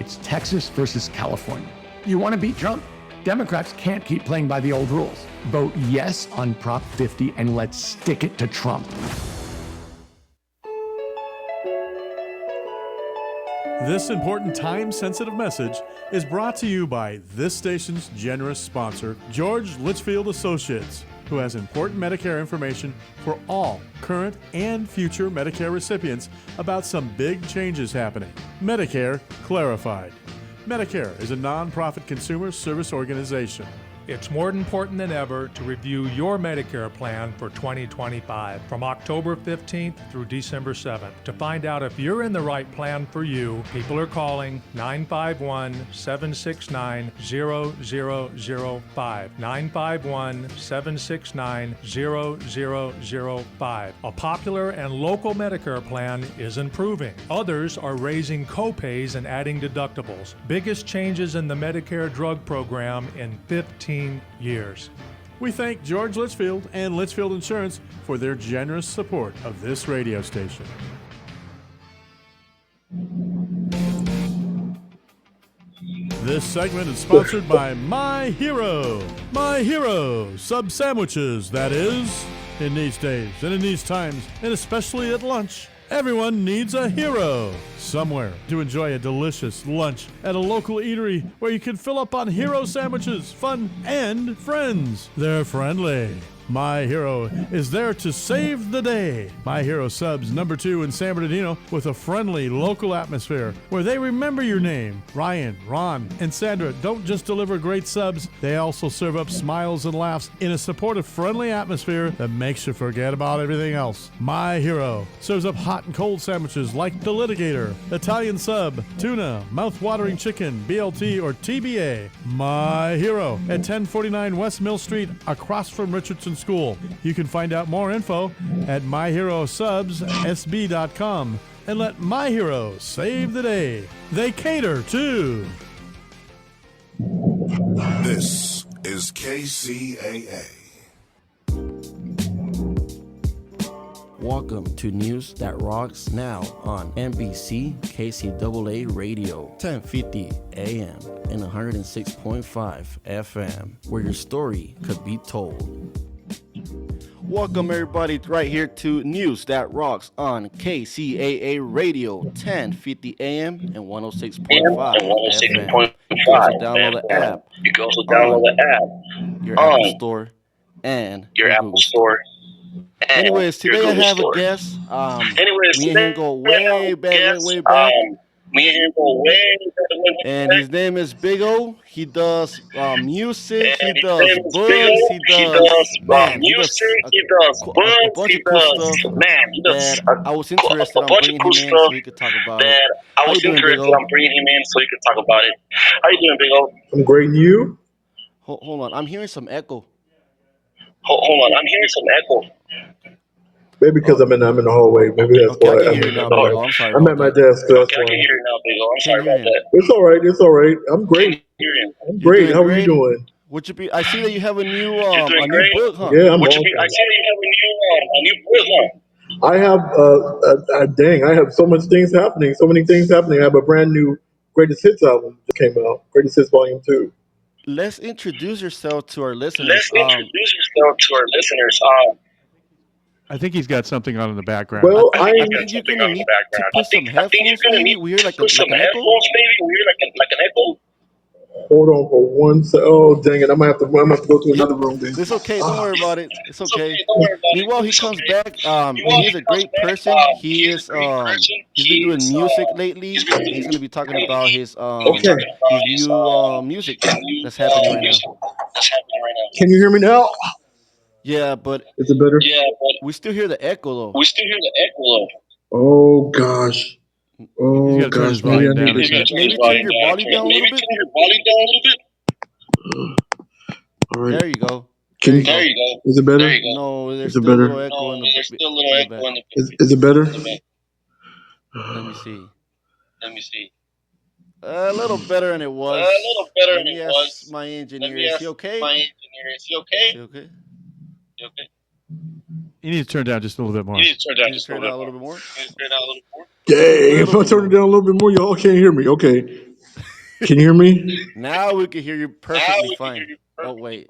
It's Texas versus California. You want to beat Trump? Democrats can't keep playing by the old rules. Vote yes on Prop 50 and let's stick it to Trump. This important time-sensitive message is brought to you by this station's generous sponsor, George Litchfield Associates, who has important Medicare information for all current and future Medicare recipients about some big changes happening. Medicare Clarified. Medicare is a nonprofit consumer service organization. It's more important than ever to review your Medicare plan for 2025 from October 15th through December 7th. To find out if you're in the right plan for you, people are calling 951-769-0005. 951-769-0005. A popular and local Medicare plan is improving. Others are raising copays and adding deductibles. Biggest changes in the Medicare drug program in 15 years. We thank George Litchfield and Litchfield Insurance for their generous support of this radio station. This segment is sponsored by My Hero. My Hero sub sandwiches, that is. In these days and in these times, and especially at lunch, everyone needs a hero somewhere to enjoy a delicious lunch at a local eatery where you can fill up on hero sandwiches, fun, and friends. They're friendly. My Hero is there to save the day. My Hero Subs #2 in San Bernardino with a friendly local atmosphere where they remember your name. Ryan, Ron, and Sandra don't just deliver great subs, they also serve up smiles and laughs in a supportive, friendly atmosphere that makes you forget about everything else. My Hero serves up hot and cold sandwiches like the Litigator, Italian Sub, tuna, mouth-watering chicken, BLT, or TBA. My Hero at 1049 West Mill Street across from Richardson School. You can find out more info at myherosubssb.com and let My Hero save the day. They cater too. This is KCAA. Welcome to News That Rocks now on NBC KCAA Radio, 1050 AM and 106.5 FM, where your story could be told. Welcome everybody right here to News That Rocks on KCAA Radio, 1050 AM and 106.5 FM. You can also download the app. Your Apple Store and your Apple Store. Anyways, today I have a guest. Me and him go way back. And his name is Big O. He does music. He does books. He does a bunch of cool stuff that I was interested in bringing him in so he could talk about it. How you doing, Big O? I'm great. And you? Hold on. I'm hearing some echo. Maybe because I'm in the hallway. Maybe that's Okay, why. I can hear you now, Big O. I'm sorry I'm about at my that. desk. So that's why. It's all right. It's all right. I'm great. I'm great. How are you doing? Would you be? I see that you have a new book, huh? Yeah, I'm awesome. I have dang, I have so much things happening. So many things happening. I have a brand new Greatest Hits album that came out. Greatest Hits Volume 2. Let's introduce yourself to our listeners. I think he's got something on in the background. Well, I think you're gonna need to put some headphones. Maybe we hear like an echo. Hold on for one second. Oh, dang it! I'm gonna have to go to another room. Then. It's okay. Don't worry about it. It's okay. Meanwhile, he comes back. He's a great person. He's been doing music lately. He's gonna be talking about his new music that's happening right now. Can you hear me now? Yeah, but is it better? We still hear the echo though. Oh gosh. Oh gosh. Maybe turn your volume down a little bit. All right. There you go. There you go. Is it better? No, there's still a little echo in the back. Is it better? Let me see. A little better than it was. Yes, my engineer. Is he okay? Is he okay? You need to turn down just a little bit more. Turn down a little bit more. Dang, if I turn it down a little bit more, y'all can't hear me. Okay. Can you hear me? Now we can hear you perfectly fine. Oh wait.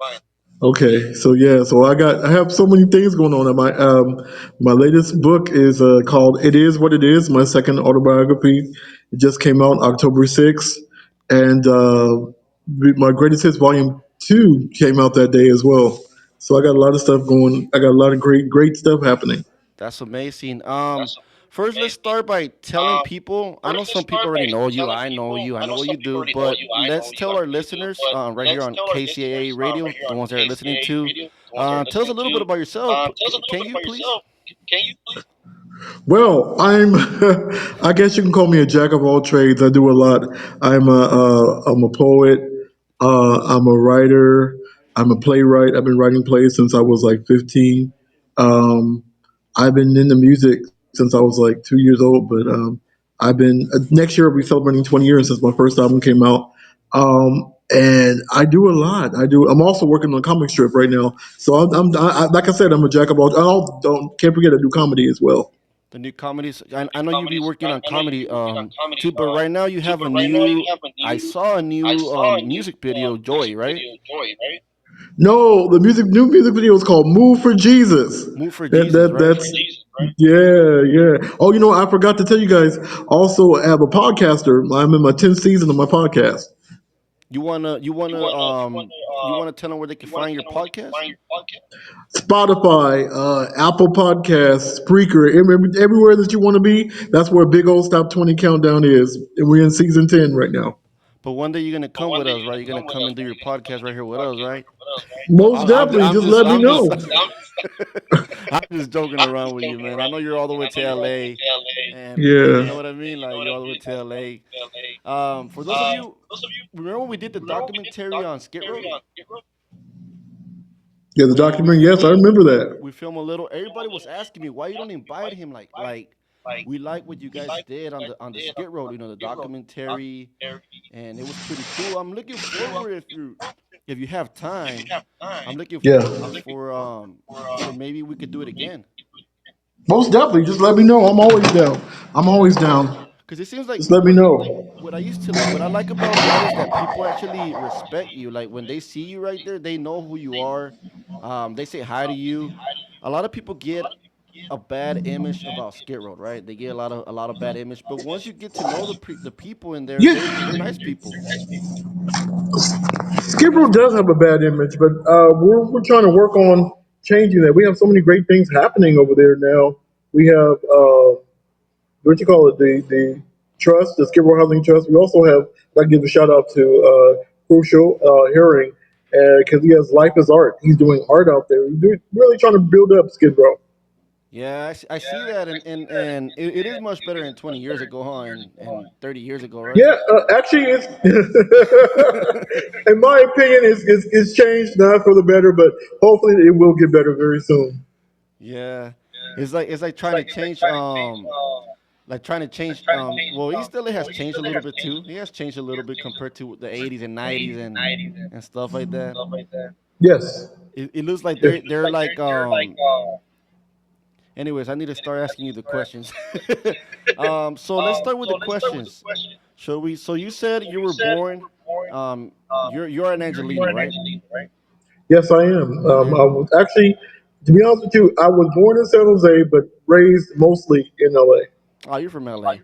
Okay, so yeah, so I have so many things going on. My latest book is called "It Is What It Is." My second autobiography. It just came out October 6th, and my greatest hits volume 2 came out that day as well. So I got a lot of stuff going. I got a lot of great stuff happening. That's amazing. First, let's start by telling people. I know some people already know you. I know you. I know what you do. But let's tell our listeners right here on KCAA Radio, the ones that are listening to, tell us a little bit about yourself. Can you please? Well, I guess you can call me a jack of all trades. I do a lot. I'm a poet. I'm a writer. I'm a playwright. I've been writing plays since I was like 15. Um, I've been into music since I was like 2 years old. But I've been next year I'll be celebrating 20 years since my first album came out. And I do a lot. I'm also working on a comic strip right now. So like I said, I'm a jack of all. Can't forget I do comedy as well. The new comedies. I know you be working on comedy too, but right now you have a new. I saw a new music video, Joy, right? No, the new music video is called "Move for Jesus." Move for That Jesus, right? that's yeah. Oh, I forgot to tell you guys. Also, I have a podcaster. I'm in my 10th season of my podcast. You wanna tell them where they can find your podcast? Spotify, Apple Podcasts, Spreaker, everywhere that you want to be. That's where Big Old Stop 20 Countdown is, and we're in season 10 right now. But one day you're gonna come with us, right? You're gonna come and do your podcast right here with us, right? No, Most definitely, just let me know. I'm just joking around with you, man. I know you're all the way to LA, and you know Yeah, what I mean. Like you're all the way to LA. For those of you, remember when we did the documentary on Skid Row? yeah. The documentary. Yes, I remember that. We filmed a little. Everybody was asking me why you don't invite him. Like we like what you guys did on the Skid Row. The documentary, and it was pretty cool. I'm looking forward if you have time. I'm looking Yeah, forward for maybe we could do it again. most definitely. Just let me know. I'm always down. I'm always down. Because it seems like Just let me know. what I like about that is that people actually respect you. Like when they see you right there, they know who you are. They say hi to you. A lot of people get a bad image about Skid Row, right? They get a lot of bad image. But once you get to know the people in there, they're Yeah, nice people. They're Skid Row nice does people. have a bad image, but we're trying to work on changing that. We have so many great things happening over there now. We have what you call it, the trust, the Skid Row Housing Trust. We also have. I give a shout out to Crucial Hearing because he has Life is Art. He's doing art out there. He's really trying to build up Skid Row. Yeah, I see that, and it is much better than 20 years ago, huh? And 30 years ago, right? Yeah, actually, it's in my opinion, it's changed not for the better, but hopefully it will get better very soon. Yeah, it's like trying to change well, East LA has changed a little bit too. He has changed a little bit compared to the 80s and 90s and stuff like that. Yes. It looks like Yes. they're like anyways, I need to start asking you the questions. So let's start with the questions. Shall we? So you said you were born you're an Angelino, right? Yes, I am. And I was actually, to be honest with you, I was born in San Jose, but raised mostly in LA. oh, you're from LA.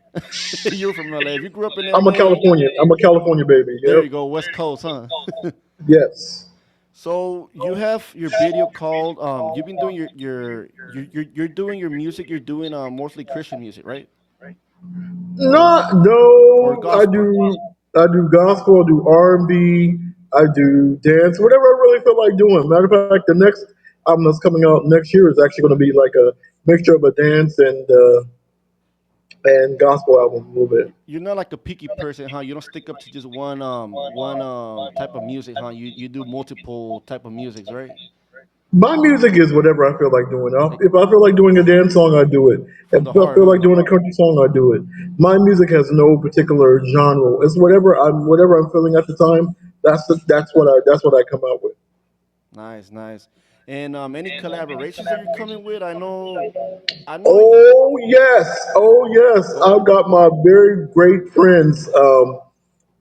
You're from LA. If you grew up in I'm a LA, Californian. I'm a California baby. there Yep. you go, West Coast, huh? Yes. So you have your video called you've been doing you're doing your music, you're doing mostly Christian music, right? Not Or no. gospel. I do gospel. I do R&B. I do dance. Whatever I really feel like doing. Matter of fact, the next album that's coming out next year is actually going to be like a mixture of a dance and gospel album a little bit. You're not like a picky person, huh? You don't stick up to just one type of music, huh? You do multiple type of musics, right? My music is whatever I feel like doing. Like If I feel like doing a dance song, I do it. from If the I heart, feel like huh? doing a country song, I do it. My music has no particular genre. It's whatever I'm feeling at the time. That's what I come out with. Nice, nice. And any collaborations that you're coming with? I know Oh yes, go I've ahead. got my very great friends.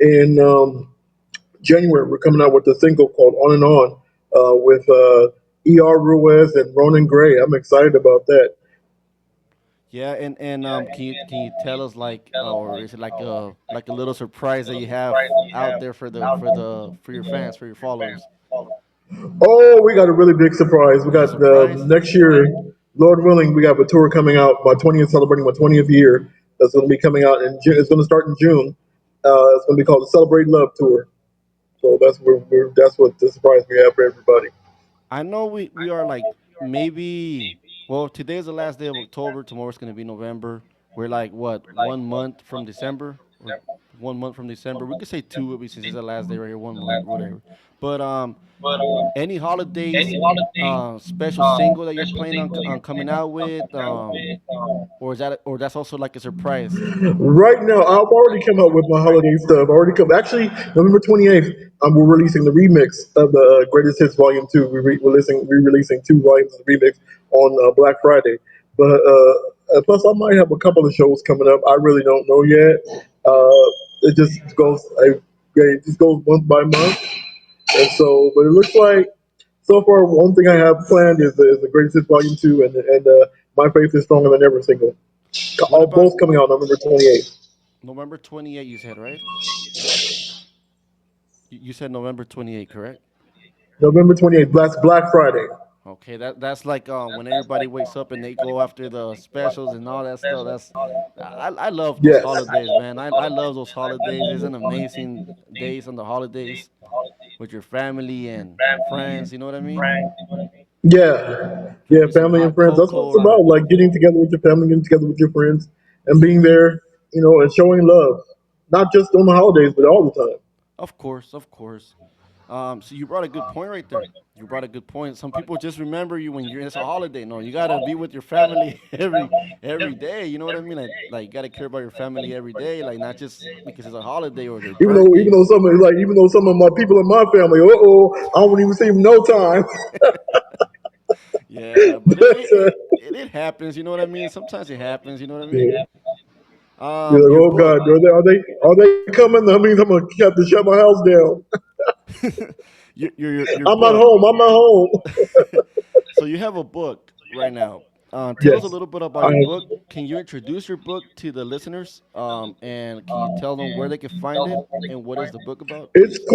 in January, we're coming out with a single called "On and On" with E.R. Ruiz and Ronan Gray. I'm excited about that. Yeah, and can you tell us like, or is it like a little surprise that you have out there for for your fans, for your followers? Oh, we got a really big surprise. We There's a got surprise. next year, Lord willing, we have a tour coming out. My 20th, celebrating my 20th year. That's going to be coming out in June. It's going to start in June. It's going to be called the Celebrate Love Tour. So that's what the surprise we have for everybody. I know we are like maybe, well, today is the last day of October. Tomorrow's gonna be November. We're like what, 1 month from December, or 1 month from December. We could say two, maybe, since it's the last day right here. 1 month, whatever. But any holidays, special single that you're planning on coming out with, or is that, or that's also like a surprise? Right now, I've already come out with my holiday stuff. Already come. Actually, November 28th, we're releasing the remix of the Greatest Hits Volume 2. Re-releasing two volumes of the remix on Black Friday. But plus, I might have a couple of shows coming up. I really don't know yet. Yeah. It just goes. It just goes month by month, and so. But it looks like so far, one thing I have planned is the Greatest Hits Volume 2 and My Faith is Stronger Than Ever single. What All about both coming out November 28th. November 28th? You said, right? You said November 28th, correct? November 28th, Black Friday. Okay, that's like when everybody wakes up and they go after the specials and all that stuff. I love those Yes. holidays, man. I love those holidays. It's an amazing days on the holidays with your family and friends. You know what I mean? Yeah. Yeah, Maybe some family and hot friends. That's what cocoa, it's about. Like getting together with your family, getting together with your friends, and being there, and showing love. Not just on the holidays, but all the time. of course, of course. So you brought a good point right there. You brought a good point. Some people just remember you when it's a holiday. No, you gotta be with your family every day. You know what I mean? Like you gotta care about your family every day. Like not just because it's a holiday or their Even though birthdays. some of my people in my family, I don't even see them no time. Yeah, but But, it happens. You know what I mean? Sometimes it happens. You know what I mean? yeah. You're like, Your oh book. God, are they coming? That means I'm gonna have to shut my house down. Your I'm not book. home. I'm not home. So you have a book right now. Tell us a Yes. little bit about I, your book. Can you introduce your book to the listeners? And can you tell them where they can find it and what is the book about, It's please?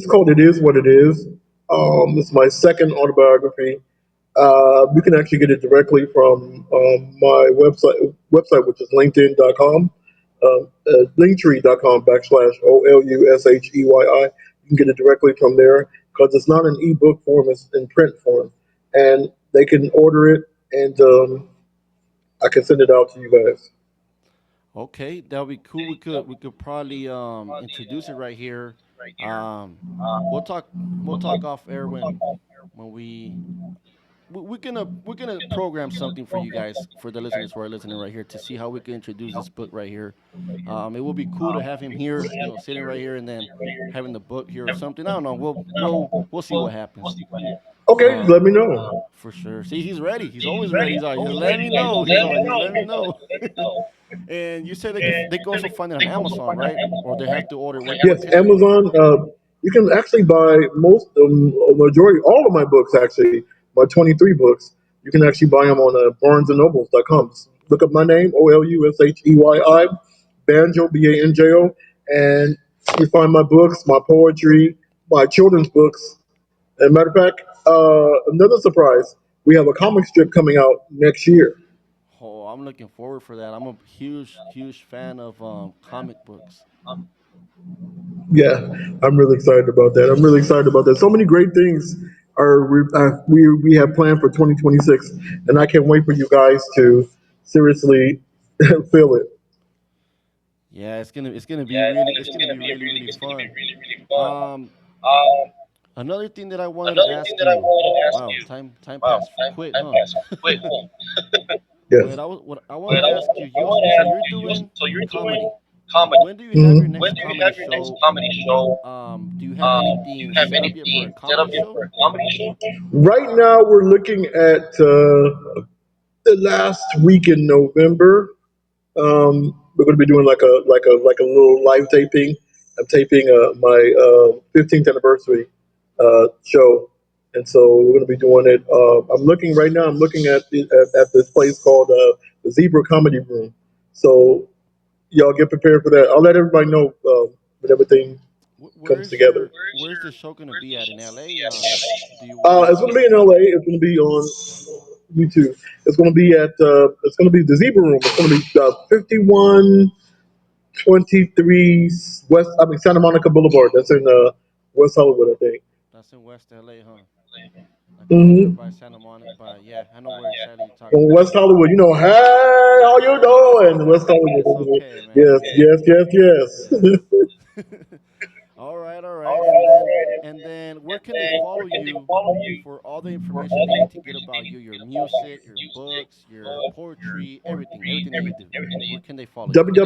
called It Is What It Is. It's my second autobiography. You can actually get it directly from my website, which is linkedin.com, linktree.com /OLUSHEYI. You can get it directly from there because it's not an ebook form, it's in print form. And they can order it, and I can send it out to you guys. Okay, that would be cool. We could probably introduce it right here. Um, we'll talk we'll talk off air when we're gonna program something for you guys, for the listeners who are listening right here, to see how we can introduce this book right here. It will be cool to have him here, sitting right here, and then having the book here or something. I don't know. We'll see what happens. Okay, Uh, let me know. for sure. See, he's ready. He's always ready. He's like, just let me know. He's like, just let me know. And you said they can also find it on Amazon, right? Or they have to order. Where Yes, can they? Amazon. You can actually buy majority, all of my books. Actually, my 23 books. You can actually buy them on BarnesandNobles.com. Look up my name, OLUSHEYI, Banjo, BANJO, and you find my books, my poetry, my children's books. And matter of fact, another surprise: we have a comic strip coming out next year. Oh, I'm looking forward for that. I'm a huge fan of comic books. Yeah, I'm really excited about that. I'm really excited about that. So many great things we have planned for 2026, and I can't wait for you guys to seriously feel it. Yeah, it's gonna be really fun. Um, Another thing that I wanted to ask you. Wow, time passed quick, huh? Yes. What I wanted to ask you. So you're doing comedy. When do you have your Mhm. next comedy show? Do you have anything set up yet for a comedy show? Right now, we're looking at the last week in November. We're going to be doing like a little live taping I'm taping my 15th anniversary show, and so we're going to be doing it. I'm looking right now. I'm looking at this place called the Zebra Comedy Room. So y'all get prepared for that. I'll let everybody know when everything comes together. Where's the show gonna be at in LA? Do you want It's going to be in LA. It's going to be on YouTube. It's going to be at it's going to be the Zebra Room. It's going to be 5123 West. I mean Santa Monica Boulevard. That's in West Hollywood, I think. That's in West LA, huh? Okay, over there Hmm. by Santa Monica. But yeah, I know where exactly you're talking On about. West Hollywood, hey, how you doing? West It's Hollywood. okay, man. Yes, yes, yes, Yes. yes. All right, all right. And then where can they follow you for all the information they need to get about you, your music, your books, your poetry, everything that you do. Where can they follow you at?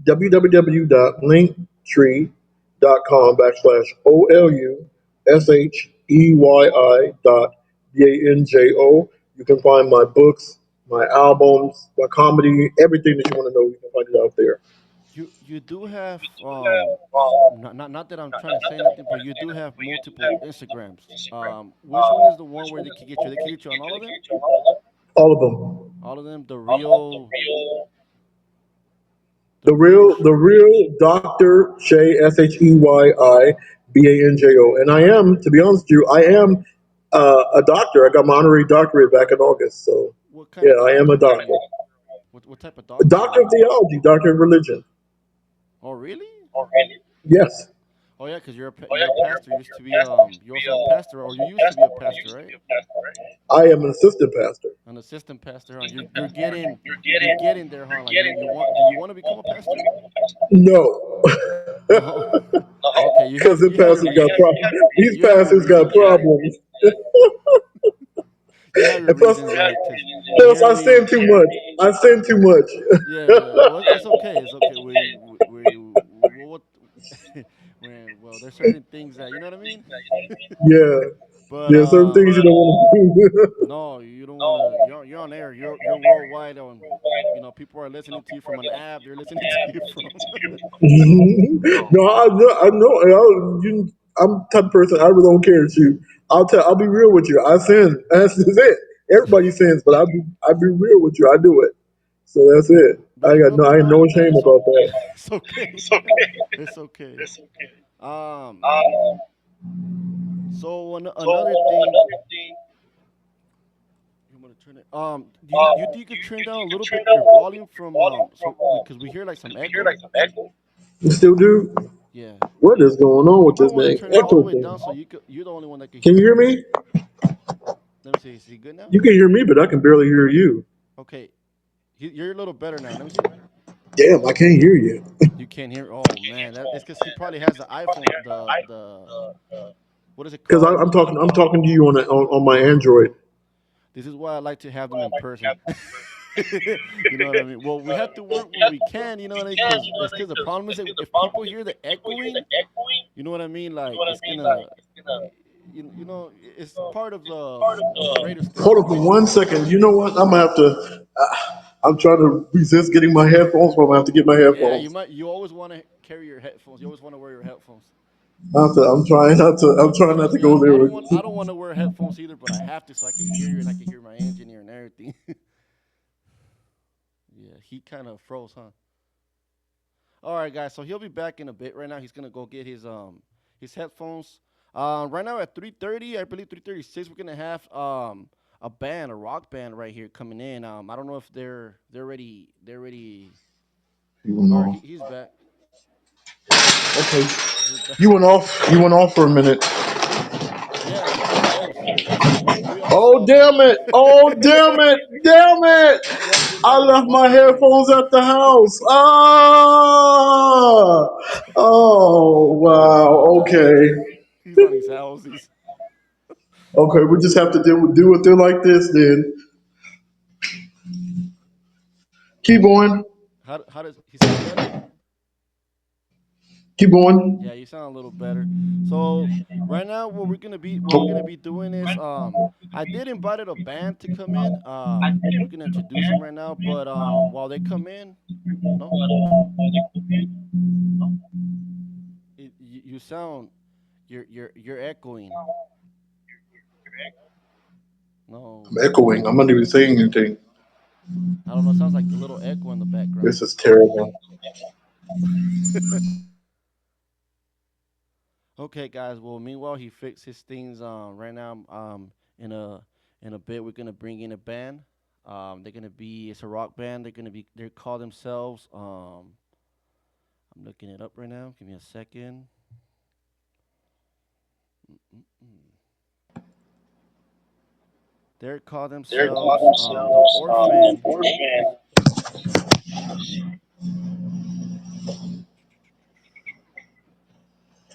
www.linktreeolushey.banjo. You can find my books, my albums, my comedy, everything that you want to know. You can find it out there. You do have not that I'm trying to say nothing, but you do have multiple Instagrams. Which one is the one where they can get you? They can get you on all of them. All of them. All of them. The The real. real, the real Dr. Shay, SHEYIBANJO. And I am, to be honest with you, I am a doctor. I got my honorary doctorate back in August. So, What kind yeah, of I am a doctor are doctor. you? What type of A doctor are doctor you? of theology, doctor of religion. Oh, really? Yes, Oh, yeah, because you're a pastor. You used to be you're also a pastor, or you used to be a pastor, right? I am an assistant pastor. An assistant pastor, huh? You're getting there, huh? Like you want do you want to become a pastor? No, No. Okay, because the you have your pastors got reasons. problems. These You have your pastors got reasons, right? problems. You have your And plus, reasons, right? Because I sin apparently, too much. I sin too much. yeah, yeah. Well, it's okay. It's okay. We what? Well, there's certain things that you know what I mean. Yeah, But yeah, certain things you don't want to no, you don't want to. You're on air. You're worldwide. On, people are listening to you from an app. They're listening to you from. So do. No, I'm the type of person, I really don't care. Shoot, I'll be real with you. I sin. That's just it. Everybody sins, but I'll be real with you. I do it. So that's it. there's I nothing ain't wrong no with that. shame about that. It's okay. It's okay. Um. So another thing, I'm gonna turn it. Do you think you could turn down a little bit your volume from so because we hear like some echo. You still do? Yeah. What is going on You with might this want to thing? turn it all the Echo way down thing. so you're the only one that can Can hear you me. hear me? Let me see. Is he good now? You can hear me, but I can barely hear you. Okay. You're a little better now. Let me see. Damn, I can't hear you. You can't hear. Oh man, it's because he probably has the iPhone. The what is it Because called? I'm talking to you on my Android. This is why I like to have them in person. You know what I mean? Well, we have to work where we can. You know what I mean? Because the problem is that if people hear the echoing, you know what I mean? Like it's gonna, it's part of the radio Hold station. on for 1 second. You know what? I'm gonna have to. I'm trying to resist getting my headphones, but I'm gonna have to get my Yeah, headphones. you always want to carry your headphones. You always want to wear your headphones. I'm trying not to. I'm trying not Trust to me, go there with. I don't want to wear headphones either, but I have to so I can hear you and I can hear my engineer and everything. Yeah, he kind of froze, huh? All right, guys. So he'll be back in a bit. Right now, he's gonna go get his headphones. Right now at 3:30, I believe 3:36, we're gonna have a rock band right here coming in. I don't know if they're ready. They're ready. You went All right, off. he's back. Okay. He's back. You went off. You went off for a minute. Yeah, it kind of froze. We all Oh saw that. damn it! Oh damn it! Damn it! Watch it I now. left Watch my it now. headphones at the house. Ah! Oh Oh, wow. jeez. Okay. He's on his houses. Okay. We just have to do with it like this. Then keep going. How does he sounds better? Keep going. Yeah, you sound a little better. So right now, what we're gonna be doing is I did invited a band to come in. We're gonna introduce them right now, but while they come in, no, you sound you're echoing. No, I'm echoing. I'm not even saying anything. I don't know. It sounds like a little echo in the background. This is terrible. Okay, guys. Well, meanwhile, he fixed his things. Right now, in a bit, we're gonna bring in a band. They're gonna be it's a rock band. They call themselves. I'm looking it up right now. Give me a second. Mm-mm-mm. They call themselves the Orphan.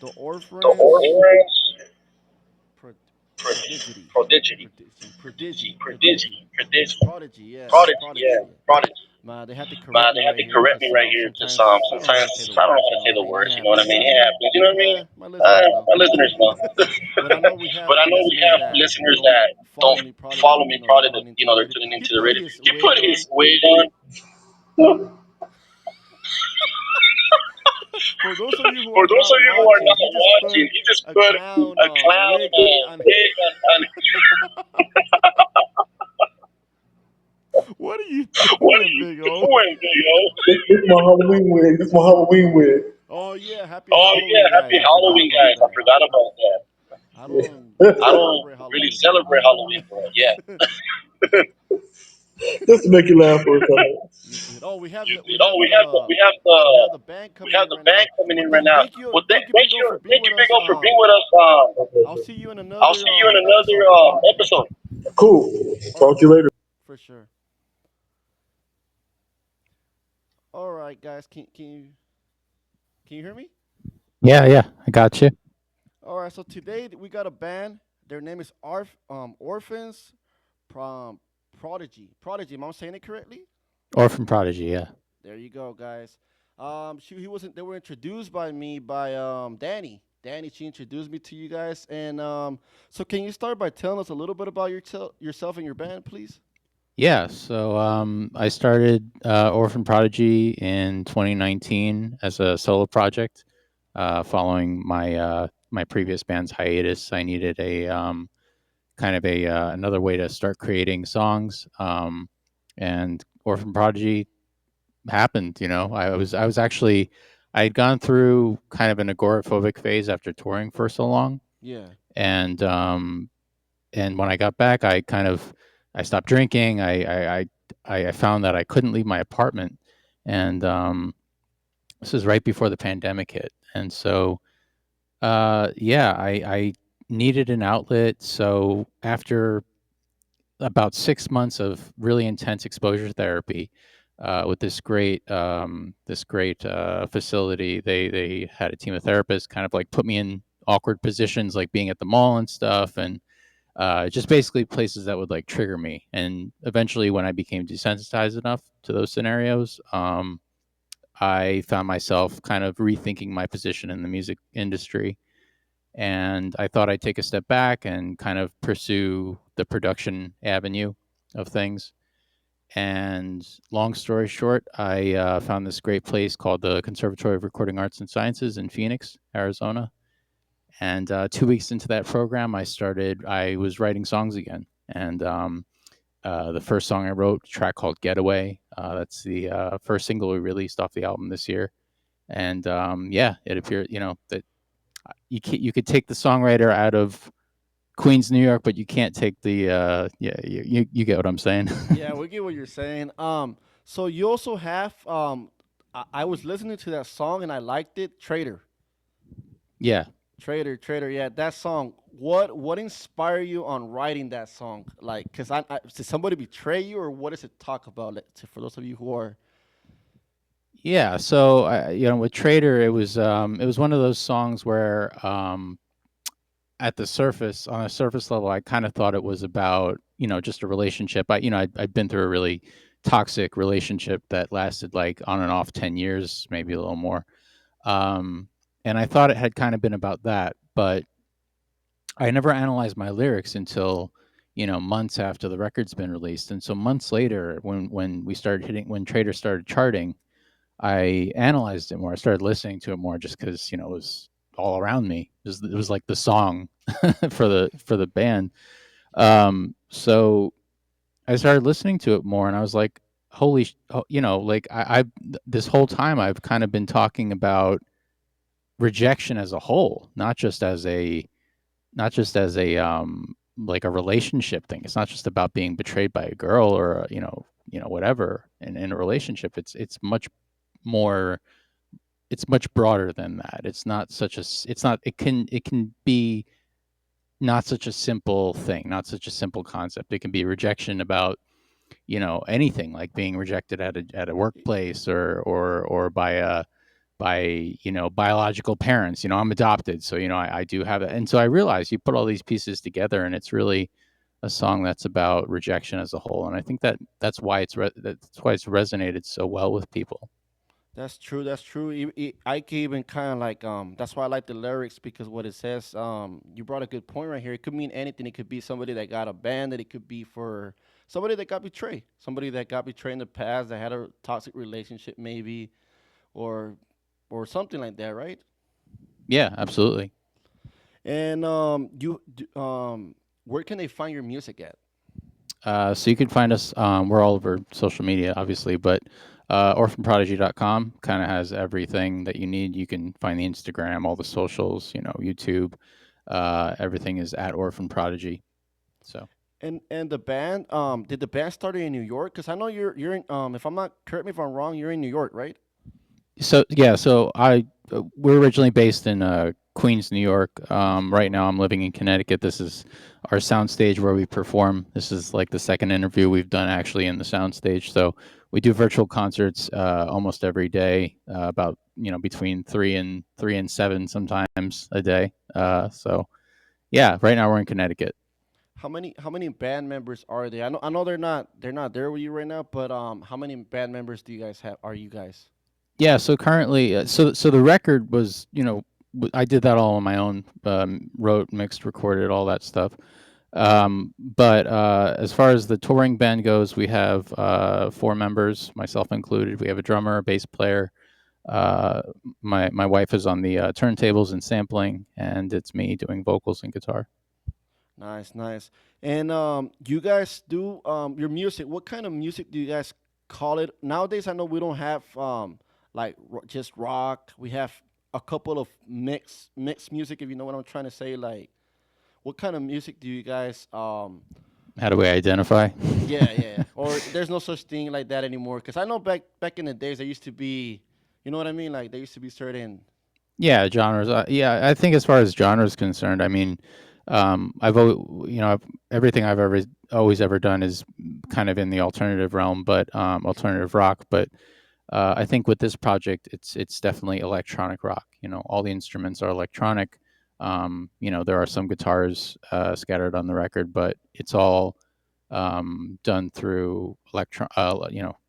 The Orphans Pro- Prodigy. Yeah, Prodigy. Yeah. Man, they have to correct me right here because sometimes I don't know how to say the words. You know what I mean? It happens. You know what I mean? My listeners know. But I know we have listeners that don't follow me. Probably that they're tuning into the radio. He put his wig on. For those of you who are not watching, he just put a clown wig on. What are you doing, Big O? This my Halloween wig. This my Halloween wig. Oh yeah, happy Halloween, guys! I forgot about that. I don't really celebrate Halloween, but yeah. Just to make you laugh for a second. You did. Oh, we have the band coming in right now. Well, thank you, Big O, for being with us. I'll see you in another episode. Cool. All right, Talk to you later. for sure. All right, guys, can you hear me? Yeah, yeah, I got you. All right, so today we got a band. Their name is Orphans from Prodigy. Prodigy, am I saying it correctly? Orphan Prodigy, yeah. There you go, guys. He wasn't. They were introduced by me by Danny. Danny, she introduced me to you guys, and so can you start by telling us a little bit about yourself and your band, please? Yeah, so I started Orphan Prodigy in 2019 as a solo project. Following my previous band's hiatus, I needed a kind of a another way to start creating songs. And Orphan Prodigy happened. I was actually I had gone through kind of an agoraphobic phase after touring for so long, Yeah, and when I got back, I stopped drinking. I found that I couldn't leave my apartment, and this was right before the pandemic hit, and so yeah, I needed an outlet. So after about 6 months of really intense exposure therapy with this great facility, they had a team of therapists kind of like put me in awkward positions, like being at the mall and stuff, and just basically places that would like trigger me. And eventually, when I became desensitized enough to those scenarios, I found myself kind of rethinking my position in the music industry. And I thought I'd take a step back and kind of pursue the production avenue of things. And long story short, I found this great place called the Conservatory of Recording Arts and Sciences in Phoenix, Arizona. And 2 weeks into that program, I was writing songs again. And the first song I wrote, a track called Getaway, that's the first single we released off the album this year. And yeah, it appeared, that you could take the songwriter out of Queens, New York, but you can't take the, yeah, you get what I'm saying. yeah, we get what you're saying. So you also have I was listening to that song and I liked it. Yeah. Trader. Yeah, that song. What inspired you on writing that song? Like, cause did somebody betray you, or what does it talk about? Like, for those of you who are, Yeah, so with Trader, it was one of those songs where on a surface level, I kind of thought it was about just a relationship. I'd been through a really toxic relationship that lasted like on and off 10 years, maybe a little more, um, and I thought it had kind of been about that, but I never analyzed my lyrics until months after the record's been released. And so months later, when Trader started charting, I analyzed it more. I started listening to it more just because, it was all around me. It was like the song for the band. So I started listening to it more, and I was like, like this whole time I've kind of been talking about rejection as a whole, not just as a like a relationship thing. It's not just about being betrayed by a girl or whatever in a relationship. It's much more. It's much broader than that. It's not such a. It's not. It can be not such a simple thing, not such a simple concept. It can be rejection about anything, like being rejected at a workplace or by biological parents. I'm adopted, so I do have it. And so I realized you put all these pieces together, and it's really a song that's about rejection as a whole. And I think that's why that's why it's resonated so well with people. That's true. That's true. I can even kind of like That's why I like the lyrics because what it says. You brought a good point right here. It could mean anything. It could be somebody that got abandoned. It could be for somebody that got betrayed. Somebody that got betrayed in the past that had a toxic relationship maybe, or something like that, right? Yeah, absolutely. And where can they find your music at? So you can find us. We're all over social media, obviously, but orphanprodigy.com kind of has everything that you need. You can find the Instagram, all the socials, YouTube. Everything is at Orphan Prodigy. So And the band, did the band start in New York? Because I know you're in, if I'm not, correct me if I'm wrong, you're in New York, right? so we're originally based in Queens, New York. Right now, I'm living in Connecticut. This is our soundstage where we perform. This is like the second interview we've done actually in the soundstage. So we do virtual concerts almost every day, about between three and seven sometimes a day. So yeah, right now we're in Connecticut. How many band members are there? I know they're not there with you right now, but how many band members do you guys have? Are you guys? Yeah, so currently, so the record was, I did that all on my own, wrote, mixed, recorded, all that stuff. But as far as the touring band goes, we have four members, myself included. We have a drummer, a bass player. Uh, my wife is on the turntables and sampling, and it's me doing vocals and guitar. Nice, nice. And you guys do your music. What kind of music do you guys call it? Nowadays, I know we don't have like just rock. We have a couple of mixed music, if you know what I'm trying to say. Like, what kind of music do you guys How do we identify? Yeah, yeah. Or there's no such thing like that anymore. Because I know back in the days there used to be, you know what I mean? Like there used to be certain. Yeah, genres. Yeah, I think as far as genres concerned, I mean, I've always, everything I've ever always ever done is kind of in the alternative realm, but alternative rock. But I think with this project, it's definitely electronic rock. All the instruments are electronic. There are some guitars scattered on the record, but it's all done through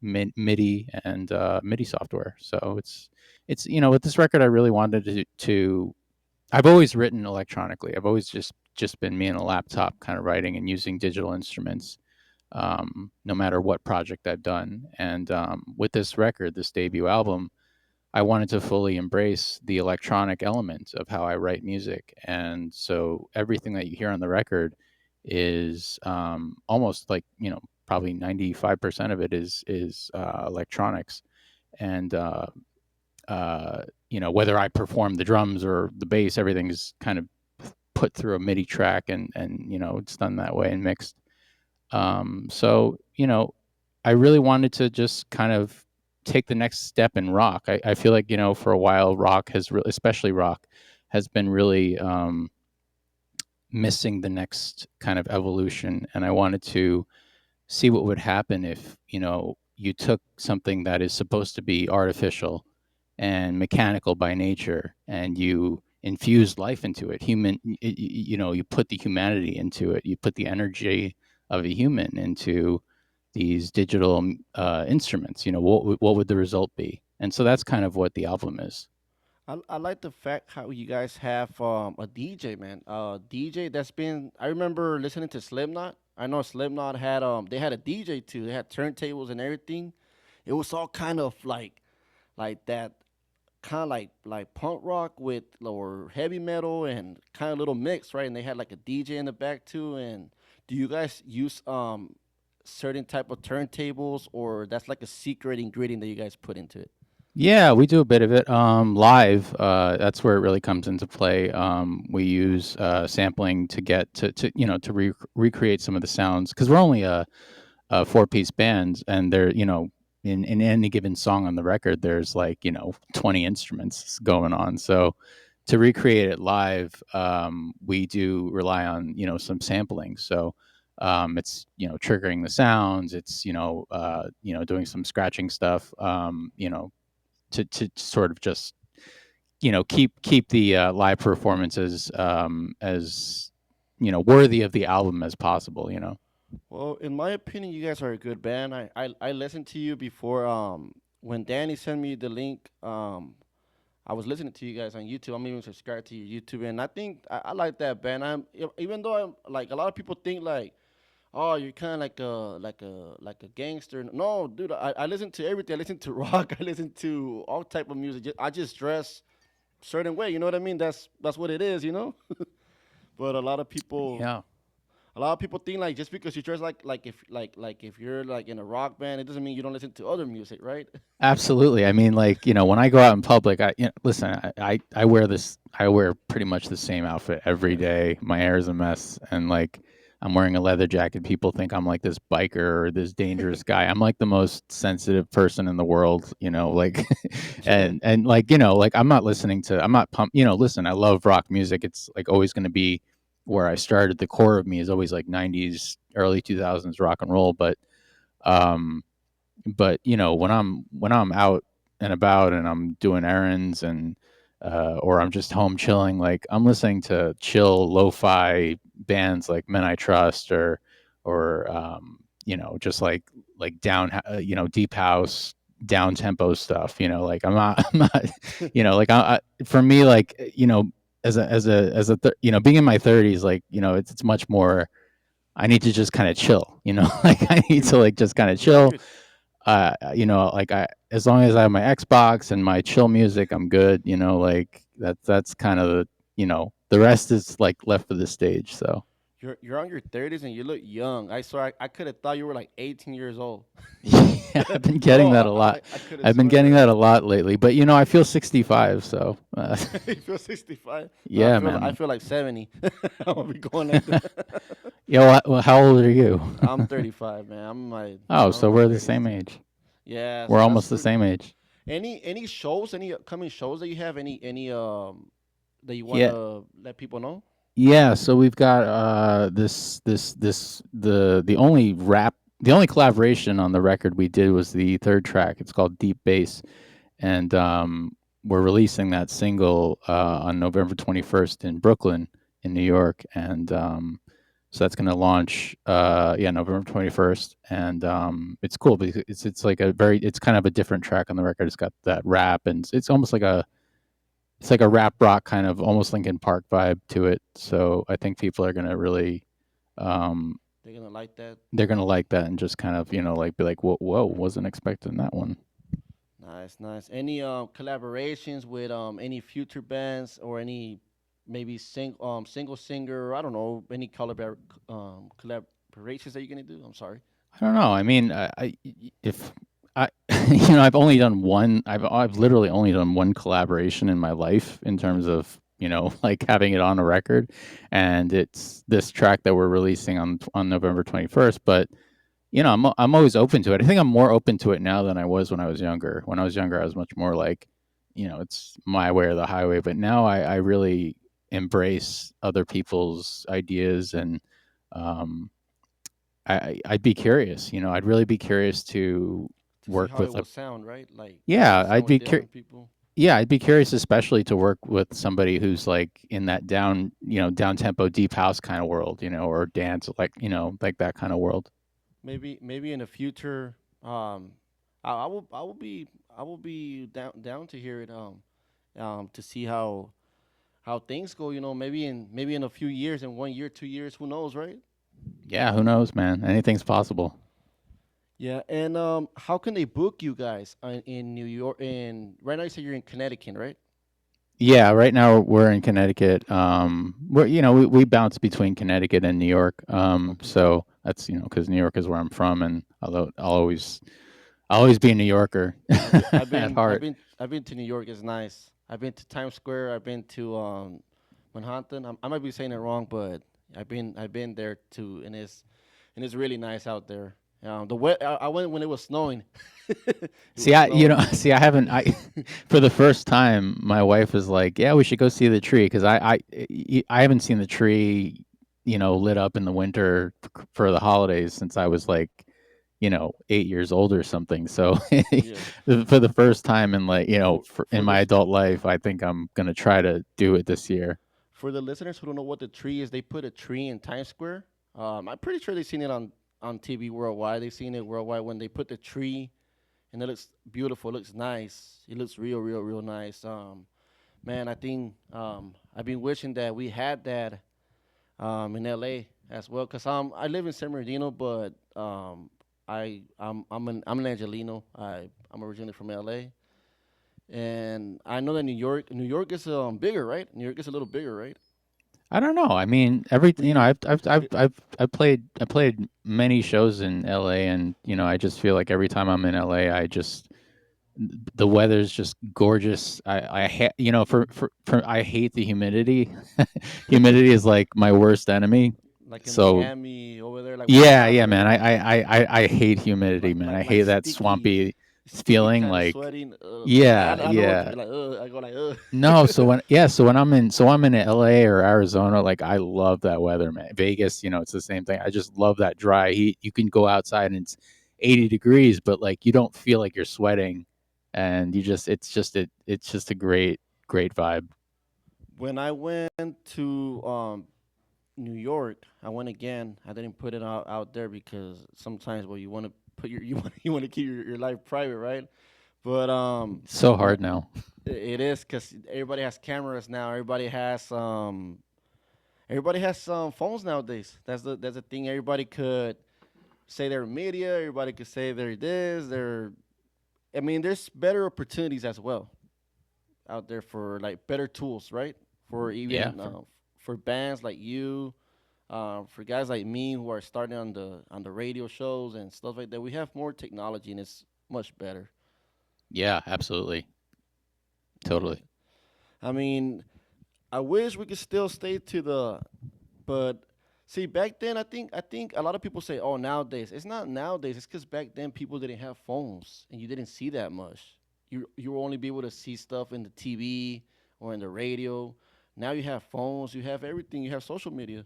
MIDI and MIDI software. So it's with this record, I really wanted to. I've always written electronically. I've always just been me and a laptop, kind of writing and using digital instruments, no matter what project I've done. And with this record, this debut album, I wanted to fully embrace the electronic element of how I write music. And so everything that you hear on the record is almost like, probably 95% of it is electronics. And, whether I perform the drums or the bass, everything is kind of put through a MIDI track and it's done that way and mixed. So, I really wanted to just kind of take the next step in rock. I feel like, for a while, rock has especially rock has been really missing the next kind of evolution. And I wanted to see what would happen if, you took something that is supposed to be artificial and mechanical by nature and you infused life into it. You put the humanity into it. You put the energy of a human into these digital instruments. What would the result be? And so that's kind of what the album is. I like the fact how you guys have a DJ, man. DJ that's been. I remember listening to Slipknot. I know Slipknot had they had a DJ too. They had turntables and everything. It was all kind of like that kind of like punk rock with or heavy metal and kind of little mix, right? And they had like a DJ in the back too. And do you guys use certain type of turntables, or that's like a secret ingredient that you guys put into it? Yeah, we do a bit of it live. That's where it really comes into play. We use sampling to get to to recreate some of the sounds because we're only a four-piece band, and there in any given song on the record, there's like 20 instruments going on. So to recreate it live, we do rely on some sampling. So it's triggering the sounds. It's doing some scratching stuff. To sort of just keep the live performances as worthy of the album as possible. Well, in my opinion, you guys are a good band. I listened to you before. When Danny sent me the link, I was listening to you guys on YouTube. I'm even subscribed to your YouTube, and I think I like that band. Even though I'm like a lot of people think like, oh, you're kind of like a gangster. No, dude, I listen to everything. I listen to rock. I listen to all type of music. I just dress certain way. You know what I mean? That's what it is. You know. But Yeah. a lot of people think like just because you dress like if you're like in a rock band, it doesn't mean you don't listen to other music, right? Absolutely. I mean, like, when I go out in public, listen, I wear I wear pretty much the same outfit every day. My hair is a mess. And like, I'm wearing a leather jacket. People think I'm like this biker or this dangerous guy. I'm like the most sensitive person in the world, like, and like, like I'm not pumped, listen, I love rock music. It's like always going to be where I started. The core of me is always like 90s, early 2000s rock and roll. Um, but when I'm out and about and I'm doing errands and or I'm just home chilling, like I'm listening to chill lo-fi bands like Men I Trust or just like down deep house down tempo stuff. Like I'm not like for me, like being in my 30s, like it's much more. I need to just kind of chill, like I need to like just kind of chill. Like as long as I have my Xbox and my chill music, I'm good. Like that's kind of the rest is like left for the stage. So You're on your 30s and you look young. I swear I could have thought you were like 18 years old. yeah, I've been getting Bro, that a lot. I could have I've been sworn getting that. that a lot lately, but I feel 65. So You feel 65? No, yeah, I man. feel like 70. I'm gonna be going like that. Yeah. Well, how old are you? I'm 35, man. Oh, I'm in so my we're the 30s same too. age. Yeah, We're so that's almost the pretty same cool. age. Any shows, any upcoming shows that you have? Any that you Yeah. wanna let people know? Yeah, so we've got the only collaboration on the record we did was the third track. It's called Deep Bass, and we're releasing that single on November 21st in Brooklyn, in New York, and so that's going to launch November 21st, and it's cool because it's like it's kind of a different track on the record. It's got that rap, and it's almost like a rap rock kind of almost Linkin Park vibe to it. So I think people are gonna really um They're gonna like that. they're gonna like that and just kind of like be like whoa, wasn't expecting that one. Nice, nice. Any collaborations with any future bands or any maybe single singer? I don't know any collaborations that you're gonna do. I'm sorry. I don't know. I mean, if I I've only done one. I've literally only done one collaboration in my life in terms of like having it on a record, and it's this track that we're releasing on November 21st. But I'm always open to it. I think I'm more open to it now than I was when I was younger. When I was younger, I was much more like, it's my way or the highway. But now I really embrace other people's ideas, and um, I'd be curious. I'd really be curious to To see work how it with a will sound, right? Like yeah. sound with different people. I'd be curious, especially to work with somebody who's like in that down tempo, deep house kind of world, or dance, like like that kind of world. Maybe in the future, I will be down to hear it. To see how things go. You know, maybe in a few years, in 1 year, 2 years, who knows, right? Yeah, who knows, man? Anything's possible. Yeah, and how can they book you guys in New York? In right now, you say you're in Connecticut, right? Yeah, right now we're in Connecticut. We're we bounce between Connecticut and New York. Okay. So that's because New York is where I'm from, and although I'll always be a New Yorker Yeah, at heart. I've been to New York. It's nice. I've been to Times Square. I've been to Manhattan. I might be saying it wrong, but I've been there too, and it's really nice out there. I went when it was snowing. It See, was snowing. see, I haven't. I for the first time, my wife was like, "Yeah, we should go see the tree," because I haven't seen the tree, lit up in the winter for the holidays since I was like, 8 years old or something. So Yeah. for the first time in like, in For my this adult life, I think I'm gonna try to do it this year. for the listeners who don't know what the tree is, they put a tree in Times Square. I'm pretty sure they've seen it on TV worldwide. They've seen it worldwide when they put the tree, and it looks beautiful. It looks nice. It looks real nice. Man, I think I've been wishing that we had that in LA as well. Cause I live in San Bernardino, but I'm an Angelino. I'm originally from LA, and I know that New York is bigger, right? New York is a little bigger, right? I don't know. I mean, every What do you? I played many shows in LA, and I just feel like every time I'm in LA, the weather's just gorgeous. I hate the humidity. Humidity is like my worst enemy. Like in So Miami over there, like where you're yeah, at, yeah, right? man. I hate humidity, man. I Like hate that swampy sticky feeling. kind of Like sweating. yeah, I know what you yeah. mean. Like, I go like, No, so I'm in LA or Arizona, like I love that weather, man. Vegas, it's the same thing. I just love that dry heat. You can go outside and it's 80 degrees, but like you don't feel like you're sweating and it's just a great vibe. When I went to New York, I went again. I didn't put it out there because sometimes, well, you want to put your you want to keep your life private, right? But So when hard now. it is because everybody has cameras now. Everybody has phones nowadays. That's the thing. Everybody could say they're media. Everybody could say they're this. They're. I mean, there's better opportunities as well out there for like better tools, right? For Yeah, even for bands like you, for guys like me who are starting on the radio shows and stuff like that. We have more technology and it's much better. yeah, absolutely. Yeah. Totally. I mean, I wish we could still stay to the, but see back then I think a lot of people say, oh, nowadays it's not nowadays. It's because back then people didn't have phones and you didn't see that much. You will only be able to see stuff in the TV or in the radio. Now you have phones, you have everything, you have social media.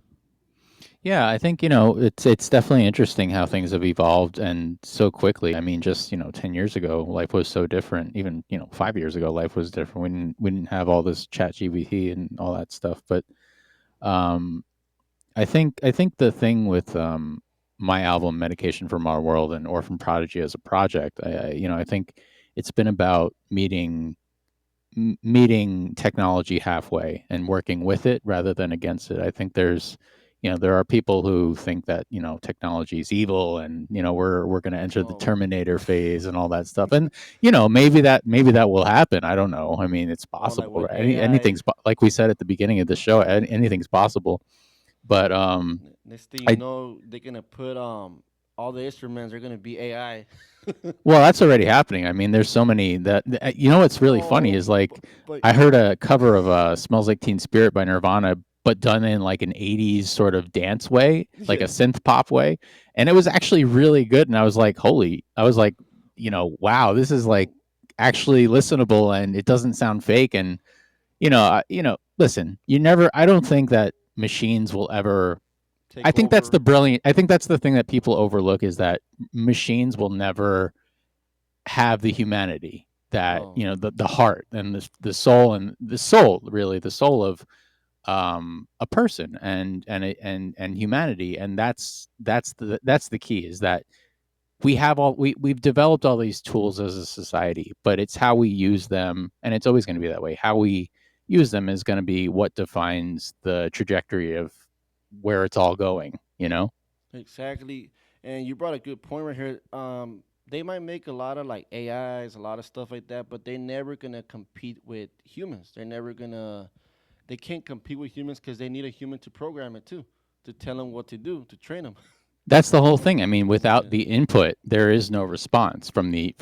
Yeah, I think, it's definitely interesting how things have evolved and so quickly. I mean, just, 10 years ago, life was so different. Even, 5 years ago, life was different. We didn't have all this chat GBT and all that stuff. But um I think the thing with my album Medication from Our World and Orphan Prodigy as a project, I think it's been about meeting technology halfway and working with it rather than against it. I think there are people who think that technology is evil and we're going to enter the Oh, Terminator phase and all that stuff. And maybe that will happen. I don't know. I mean, it's oh, like possible, with right? AI. Like we said at the beginning of the show. Anything's possible. But Next thing you I know, they're gonna put all the instruments are gonna be AI. well, that's already happening. I mean, there's so many what's really funny Oh, is like but I heard a cover of "Smells Like Teen Spirit" by Nirvana, but done in like an '80s sort of dance way, like a yeah. synth pop way, and it was actually really good. And I was like, wow, this is like actually listenable, and it doesn't sound fake. And listen, I don't think that machines will ever. Take over. I think that's the thing that people overlook is that machines will never have the humanity that No. the heart and the soul of a person and humanity. And that's the key is that we've developed all these tools as a society, but it's how we use them, and it's always going to be that way. How we use them is going to be what defines the trajectory of where it's all going. Exactly. And you brought a good point right here. They might make a lot of like AIs, a lot of stuff like that, but they're never gonna compete with humans. They're never gonna. They can't compete with humans because they need a human to program it too, to tell them what to do, to train them. That's the whole thing. I mean, Yeah. without the input, there is no response from the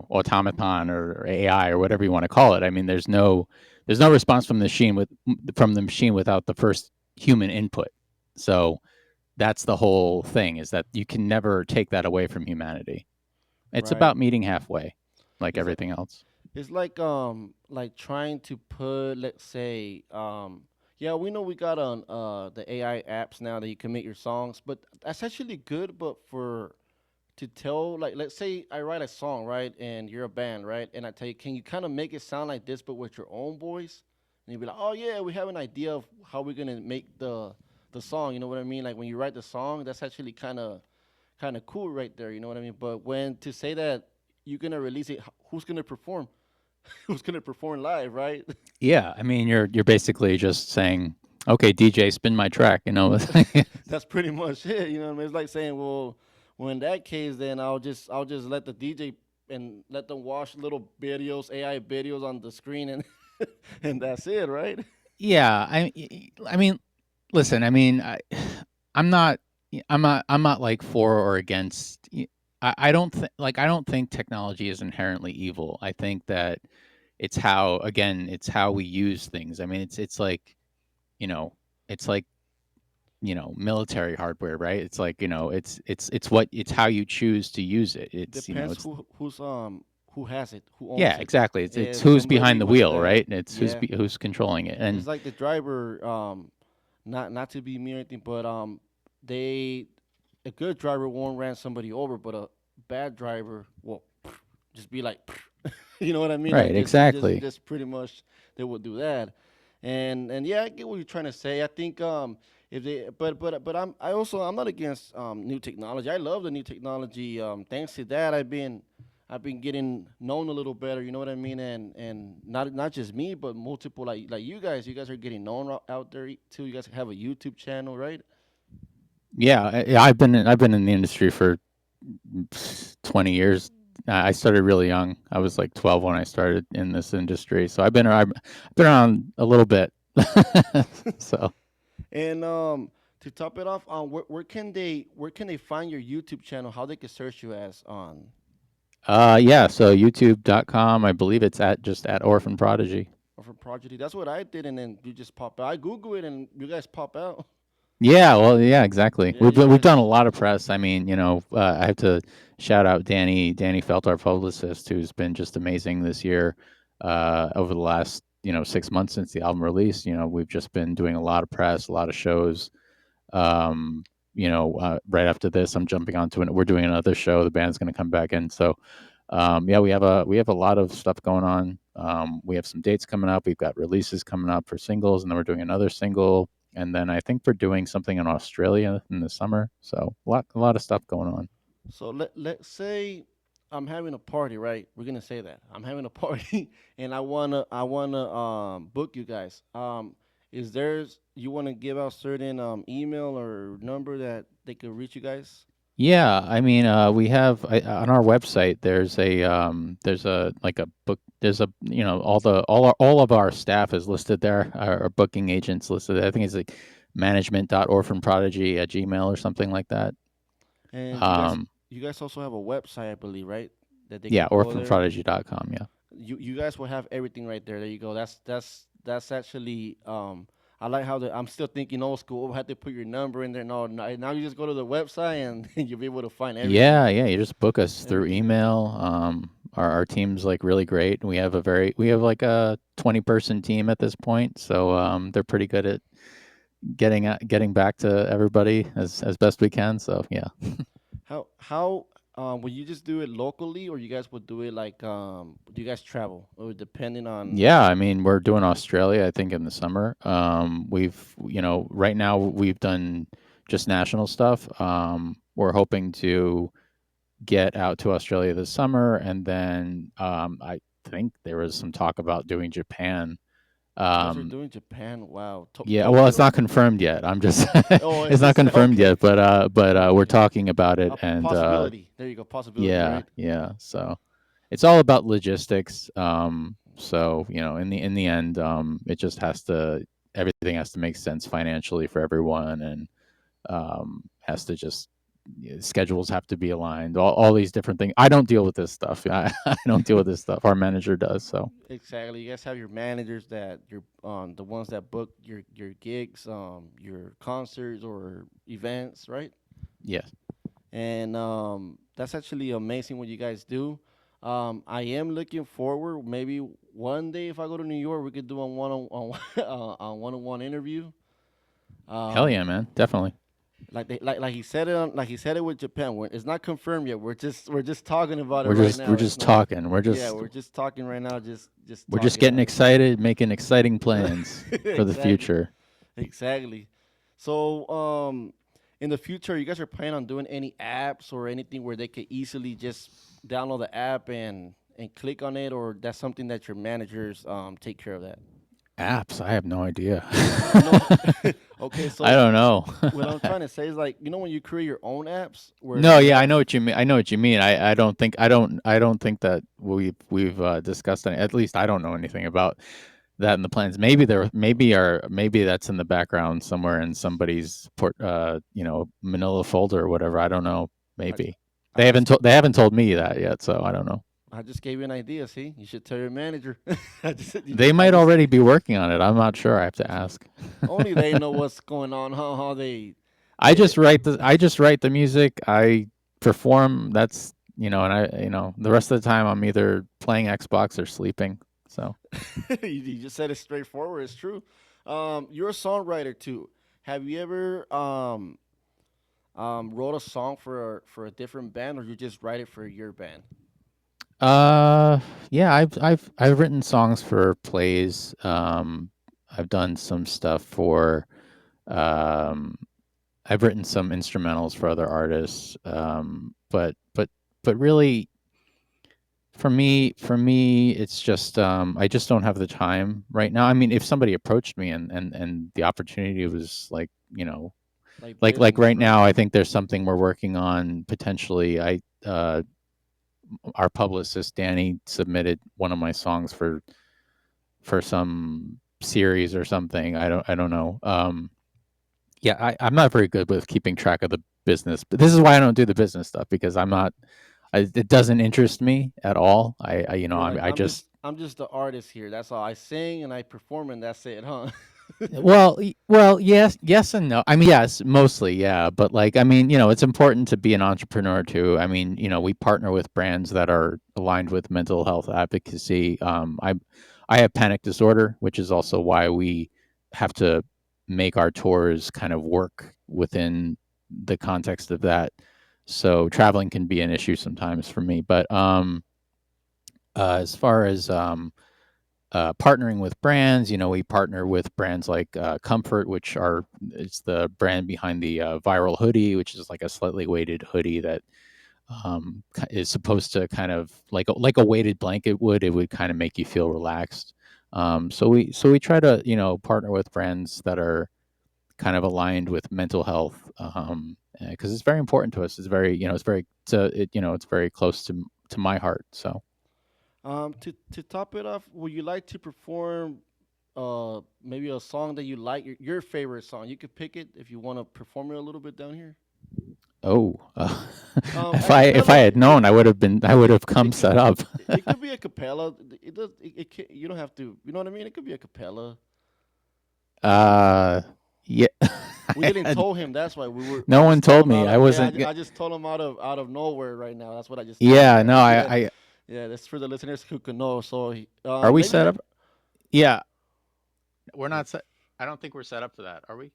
automaton or AI or whatever you want to call it. I mean, there's no response from the machine without the first human input. So that's the whole thing, is that you can never take that away from humanity. It's Right. about meeting halfway, like It's like everything else. it's like trying to put, let's say, yeah, we know we got on the AI apps now that you can make your songs, but that's actually good. But for to tell, like, let's say I write a song, right, and you're a band, right, and I tell you, can you kind of make it sound like this, but with your own voice? And you'd be like, oh yeah, we have an idea of how we're gonna make the song. You know what I mean? Like when you write the song, that's actually kind of cool right there. You know what I mean? But when to say that you're gonna release it, who's gonna perform? Who's gonna perform live, right? Yeah, I mean, you're basically just saying, okay, DJ, spin my track. That's pretty much it. You know what I mean? It's like saying, well, in that case, then I'll just let the DJ and let them watch little videos, AI videos on the screen, and and that's it, right? Yeah, I mean, listen, I mean, I'm not, I'm not like for or against. I don't think I don't think technology is inherently evil. I think that it's how we use things. I mean, it's like, you know, it's like, military hardware, right? It's like, it's how you choose to use it. Depends It's who has it, who yeah, owns it. exactly. It's If who's somebody behind the was wheel, that, right? It's yeah, who's controlling it. it's And like the driver. Not to be mean or anything, but they a good driver won't ran somebody over, but a bad driver will just be like, you know what I mean? Like right, exactly. just pretty much they will do that. And yeah, I get what you're trying to say. I think if they but I'm not against new technology. I love the new technology. Thanks to that, I've been getting known a little better. You know what I mean? And not just me, but multiple like you guys. You guys are getting known out there too. You guys have a YouTube channel, right? Yeah, I've been in the industry for 20 years. I started really young. I was like 12 when I started in this industry, so I've been around a little bit. So, And to top it off, where can they find your YouTube channel? How they can search you as on yeah, so YouTube.com. I believe it's at Orphan Prodigy. or for Prodigy? That's what I did, and then you just pop out. I Google it, and you guys pop out. Yeah, well, yeah, exactly. Yeah, We've you been, we've guys. done a lot of press. I mean, I have to shout out Danny Felt, our publicist, who's been just amazing this year. Over the last 6 months since the album release, we've just been doing a lot of press, a lot of shows. Right after this, I'm jumping onto it. We're doing another show. The band's going to come back in. So, yeah, we have a lot of stuff going on. We have some dates coming up. We've got releases coming up for singles, and then we're doing another single, and then I think we're doing something in Australia in the summer. So a lot of stuff going on. So let's say I'm having a party, right? We're gonna say that I'm having a party, and I wanna book you guys. Is there's you wanna give out certain email or number that they could reach you guys? Yeah, I mean, we have on our website. There's a like a book. There's a all of our staff is listed there. Our booking agents listed. I think it's like management.orphanprodigy@gmail or something like that. And Um, you guys also have a website, I believe, right? That they yeah, could go there. orphanprodigy.com. Yeah. You guys will have everything right there. There you go. That's actually I like how I'm still thinking old school. Oh, had to put your number in there. No, no, now you just go to the website and you'll be able to find everything. Yeah, yeah. You just book us through Everything. email. Our team's like really great. We have like a 20-person team at this point, so they're pretty good at getting back to everybody as best we can. So yeah. How will you just do it locally, or you guys would do it like do you guys travel, or depending on? Yeah, I mean, we're doing Australia, I think, in the summer. Right now we've done just national stuff. We're hoping to get out to Australia this summer, and then I think there was some talk about doing Japan Guys are Um, doing Japan. Wow. yeah, well, it's not confirmed yet. I'm just Oh, it's not confirmed okay. yet, but we're talking about it, A and possibility. There you go. Possibility, yeah, right? yeah. So it's all about logistics. So in the end, it just has to everything has to make sense financially for everyone, and has to just schedules have to be aligned. All these different things. I don't deal with this stuff. I don't deal with this stuff. Our manager does. So Exactly. You guys have your managers that you're the ones that book your gigs, your concerts or events, right? yes. And that's actually amazing what you guys do. I am looking forward. Maybe one day, if I go to New York, we could do a one-on-one interview. Hell yeah, Um, man. Definitely. like he said it like he said it with Japan. It's not confirmed yet. We're just talking about it right now. We're It's just not. talking. Yeah, we're just talking right now. Just We're just talking. getting excited, making exciting plans for the Exactly. future. Exactly. So, in the future, you guys are planning on doing any apps or anything where they could easily just download the app and click on it, or that's something that your managers take care of that. Apps, I have no idea. You know, okay. I So don't know. what I'm trying to say is like when you create your own apps where No, you yeah, I have know what you mean. I know what you mean. I don't think that we've discussed any. At least I don't know anything about that in the plans. Maybe that's in the background somewhere in somebody's Manila folder or whatever. I don't know. I, Maybe I just they haven't told me that yet, so I don't know. I just gave you an idea. See, you should tell your manager. They I might just already be working on it. I'm not sure. I have to ask. only they know what's going on. How they I just write the music. I perform. That's and the rest of the time I'm either playing Xbox or sleeping. So you just said it straightforward. It's true. You're a songwriter too. Have you ever wrote a song for a different band, or you just write it for your band? uh yeah, I've written songs for plays. I've done some stuff for um I've written some instrumentals for other artists. But really for me it's just I just don't have the time right now. I mean, if somebody approached me and the opportunity was Like like business, right right? now, I think there's something we're working on potentially. Our publicist Danny submitted one of my songs for some series or something. I don't know. Yeah, I'm not very good with keeping track of the business, but this is why I don't do the business stuff, because it doesn't interest me at all. You're like I just I'm just the artist here. That's all. I sing and I perform and that's it, huh? well, yes and no. I mean, yes, mostly, yeah. But like, I mean, it's important to be an entrepreneur too. I mean, we partner with brands that are aligned with mental health advocacy. I have panic disorder, which is also why we have to make our tours kind of work within the context of that. So traveling can be an issue sometimes for me. But as far as partnering with brands, we partner with brands like Comfort, which it's the brand behind the Viral hoodie, which is like a slightly weighted hoodie that is supposed to kind of like a weighted blanket would. It would kind of make you feel relaxed. So we try to partner with brands that are kind of aligned with mental health, because it's very important to us. It's very it's very close to my heart. So. To top it off, would you like to perform maybe a song that you like, your favorite song? You could pick it if you want to perform it a little bit down here. Oh, if I Acapella. had known, I would have come It set up. it could be a cappella. It does. You don't have to. You know what I mean? It could be a cappella. uh, yeah. We didn't tell him. That's why I No one just told told him me. out I of. Yeah, wasn't. I just told him out of nowhere right now. That's what I just told him. Yeah, Right no, now. Yeah, yeah. That's for the listeners who can know. So are we maybe set you. up? Yeah, we're not set. I don't think we're set up for that. Are we?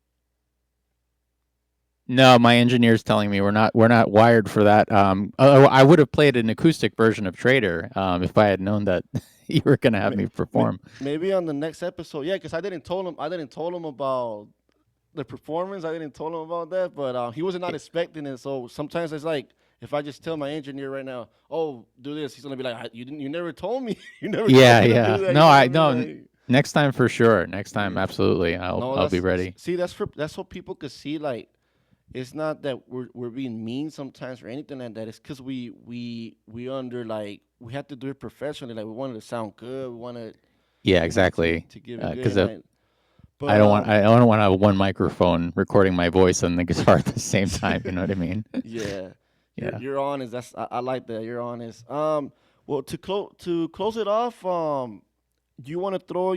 No, my engineer's telling me we're not wired for that. I would have played an acoustic version of Trader, if I had known that you were gonna have May- me perform. Maybe on the next episode. Yeah, because I didn't told him about the performance. I didn't tell him about that, but he was not expecting it. So sometimes it's like if I just tell my engineer right now, "Oh, do this," he's gonna be like, "You didn't. You never told me. You never told Yeah, me to yeah. do that." You No, know what I I no, mean? Next time for sure. Next time, absolutely. No, I'll be ready. See, that's so people could see, like, it's not that we're being mean sometimes or anything like that. It's because we under, like, we have to do it professionally. Like, we wanted to sound good. We wanted Yeah, to exactly. give it good. Because But I don't want to have one microphone recording my voice and the guitar at the same time. You know what I mean? yeah, Yeah. you're honest. I like that. You're honest. Well, to close it off, you want to throw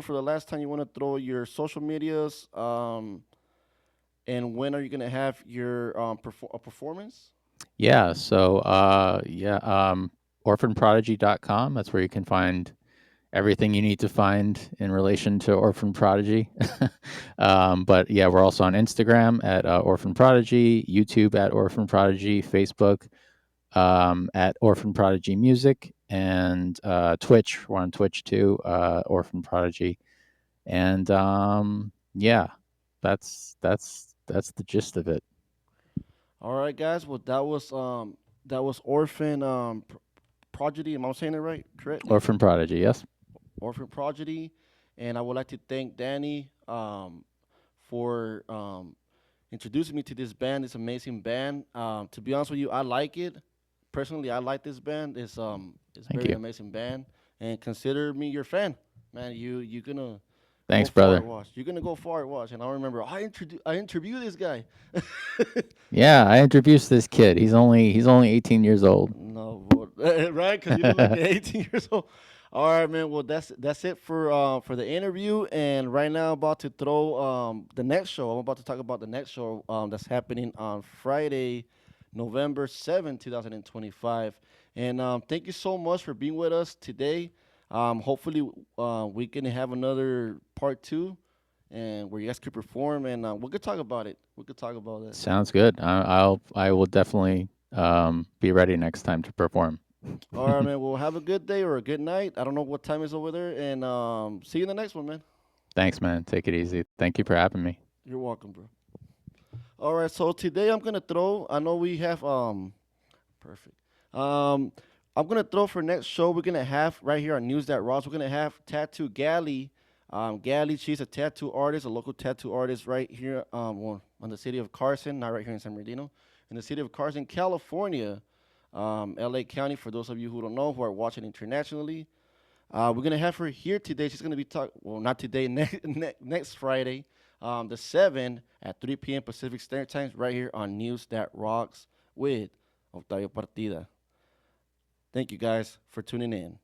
for the last time. You want to throw your social medias. And when are you gonna have your a performance? Yeah. So, orphanprodigy.com. That's where you can find everything you need to find in relation to Orphan Prodigy. But yeah, we're also on Instagram at Orphan Prodigy, YouTube at Orphan Prodigy, Facebook at Orphan Prodigy Music, and Twitch. We're on Twitch too, Orphan Prodigy. And yeah, that's the gist of it. All right, guys. Well, that was Orphan Prodigy. Am I saying it right? Correct? Orphan Prodigy, yes. Orphan Prodigy, and I would like to thank Danny for introducing me to this band, this amazing band. To be honest with you, I like it. Personally, I like this band. It's Thank very you. amazing band, and consider me your fan, man. You're gonna Thanks, go far, brother. watch. You're gonna go far, watch. And I remember I interviewed this guy. Yeah, I introduced this kid. He's only 18 years old. No, right? Because you look like 18 years old. All right, man. Well, that's it for the interview. And right now, I'm about to throw the next show. I'm about to talk about the next show that's happening on Friday, November 7th, 2025. And thank you so much for being with us today. Hopefully, we can have another part 2, and where you guys could perform, and we could talk about it. We could talk about it. Sounds good. I will definitely be ready next time to perform. All right, man. Well, have a good day or a good night. I don't know what time is over there, and see you in the next one, man. Thanks, man. Take it easy. Thank you for having me. You're welcome, bro. All right, so today I'm gonna throw. I know we have perfect. I'm gonna throw for next show. We're gonna have right here on News That Rocks. We're gonna have Tattoo Galley. Galley, she's a tattoo artist, a local tattoo artist right here on the city of Carson, not right here in San Bernardino, in the city of Carson, California. LA County, for those of you who don't know, who are watching internationally. We're going to have her here today. She's going to be talking, well, not today, next Friday, the 7th at 3 p.m. Pacific Standard Time, right here on News That Rocks with Octavio Partida. Thank you guys for tuning in.